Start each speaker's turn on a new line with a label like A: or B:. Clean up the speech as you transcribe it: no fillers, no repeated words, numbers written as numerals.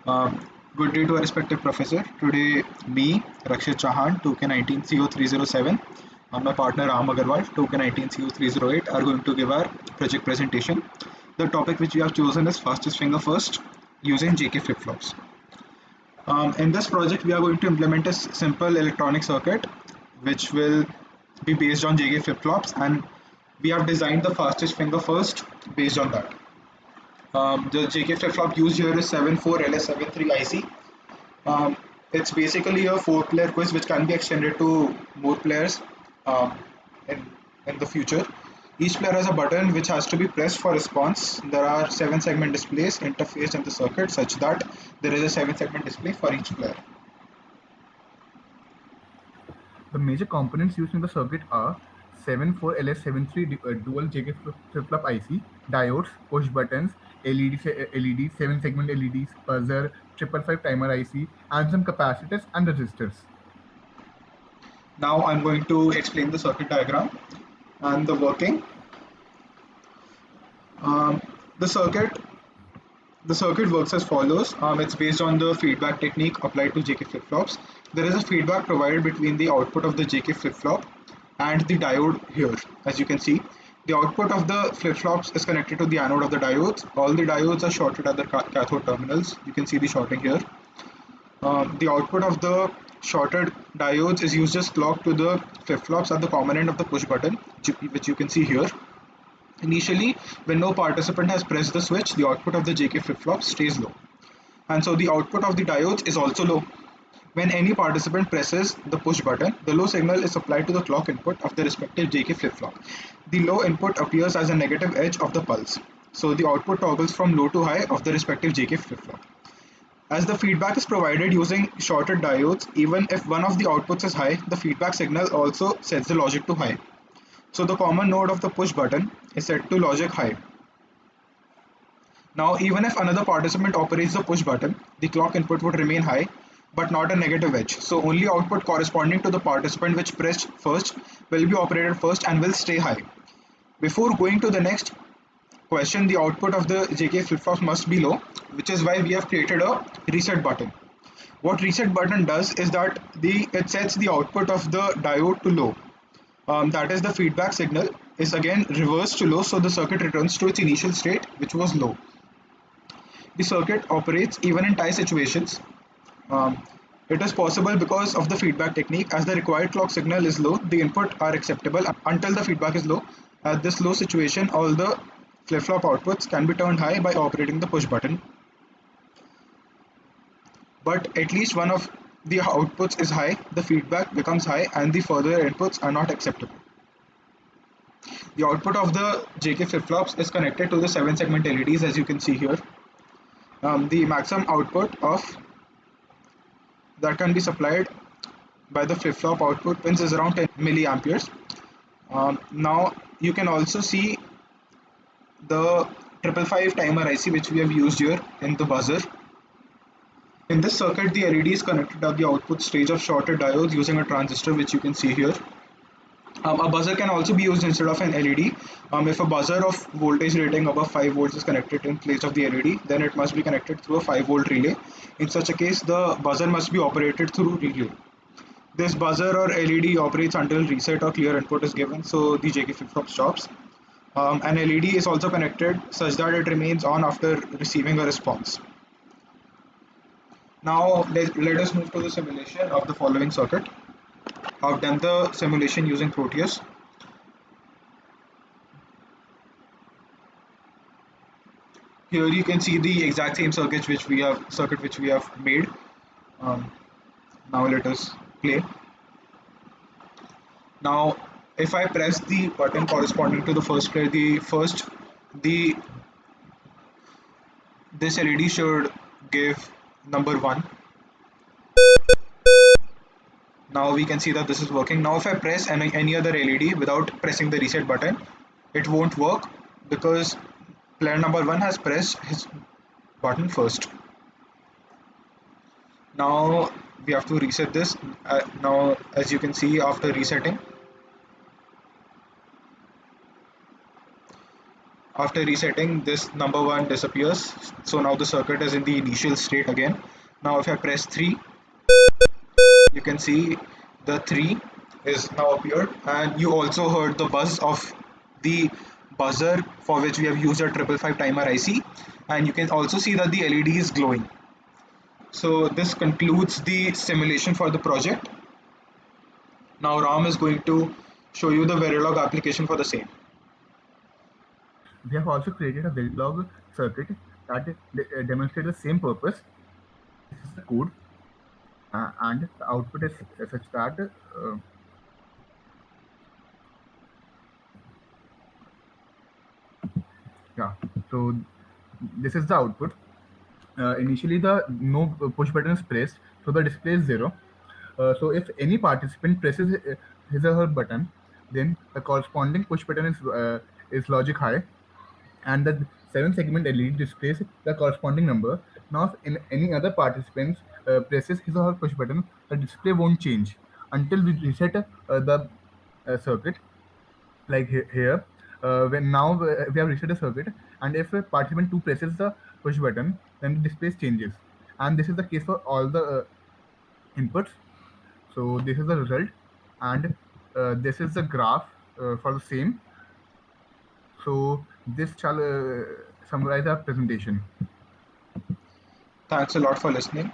A: Um, Good day to our respective professor. Today, me, Rakshit Chauhan, token 19CO307, and my partner Ram Agarwal, token 19CO308, are going to give our project presentation. The topic which we have chosen is fastest finger first using JK flip flops. In this project, we are going to implement a simple electronic circuit which will be based on JK flip flops, and we have designed the fastest finger first based on that. The JK flip flop used here is 74LS73 IC. It's basically a four-player quiz which can be extended to more players um, in, in the future. Each player has a button which has to be pressed for response. There are 7 segment displays interfaced in the circuit such that there is a 7 segment display for each player.
B: The major components used in the circuit are 74LS73 dual JK flip-flop IC, diodes, push buttons, LEDs, 7-segment LEDs, buzzer, 555 timer IC, and some capacitors and resistors.
A: Now I'm going to explain the circuit diagram and the working. Um, the circuit The circuit works as follows. It's based on the feedback technique applied to JK flip-flops. There is a feedback provided between the output of the JK flip-flop and the diode here. As you can see, the output of the flip-flops is connected to the anode of the diodes. All the diodes are shorted at the cathode terminals. You can see the shorting here. The output of the shorted diodes is used as clock to the flip-flops at the common end of the push button, which you can see here. Initially, when no participant has pressed the switch, the output of the JK flip-flop stays low. And so the output of the diodes is also low. When any participant presses the push button, the low signal is supplied to the clock input of the respective JK flip-flop. The low input appears as a negative edge of the pulse. So the output toggles from low to high of the respective JK flip-flop. As the feedback is provided using shorted diodes, even if one of the outputs is high, the feedback signal also sets the logic to high. So the common node of the push button is set to logic high. Now even if another participant operates the push button, the clock input would remain high but not a negative edge. So only output corresponding to the participant which pressed first will be operated first and will stay high. Before going to the next question, the output of the JK flip-flop must be low, which is why we have created a reset button. What reset button does is that it sets the output of the diode to low. That is, the feedback signal is again reversed to low, so the circuit returns to its initial state, which was low. The circuit operates even in tie situations. Um, it is possible because of the feedback technique. As the required clock signal is low, the input are acceptable until the feedback is low. At this low situation, all the flip-flop outputs can be turned high by operating the push button. But at least one of the outputs is high, the feedback becomes high, and the further inputs are not acceptable. The output of the JK flip-flops is connected to the 7-segment LEDs, as you can see here. The maximum output of that can be supplied by the flip-flop output pins is around 10 milliamperes. Now you can also see the 555 timer IC which we have used here in the buzzer. In this circuit, the LED is connected at the output stage of shorted diodes using a transistor, which you can see here. A buzzer can also be used instead of an LED. If a buzzer of voltage rating above 5 volts is connected in place of the LED, then it must be connected through a 5-volt relay. In such a case, the buzzer must be operated through relay. This buzzer or LED operates until reset or clear input is given, so the JK flip-flop stops. An LED is also connected such that it remains on after receiving a response. Now let us move to the simulation of the following circuit. I've done the simulation using Proteus. Here you can see the exact same circuit which we have made. Um, Now let us play. Now if I press the button corresponding to the first player, the this LED should give number 1. Now we can see that this is working. Now if I press any other LED without pressing the reset button, it won't work because player number 1 has pressed his button first. Now we have to reset this. Now as you can see, after resetting, After resetting, this number 1 disappears. So now the circuit is in the initial state again. Now if I press 3, you can see the 3 is now appeared, and you also heard the buzz of the buzzer for which we have used a 555 timer IC, and you can also see that the LED is glowing. So this concludes the simulation for the project. Now Ram is going to show you the Verilog application for the same.
B: We have also created a Verilog circuit that demonstrates the same purpose. This is the code, and the output is such that yeah. So this is the output. Initially, the no push button is pressed, so the display is 0. So if any participant presses his or her button, then the corresponding push button is logic high, and the 7-segment LED displays the corresponding number. Now, if any other participant presses his or her push button, the display won't change until we reset the circuit. Like here, when now we have reset the circuit, and if participant 2 presses the push button, then the display changes, and this is the case for all the inputs. So this is the result, and this is the graph for the same. So this shall summarize our presentation.
A: Thanks a lot for listening.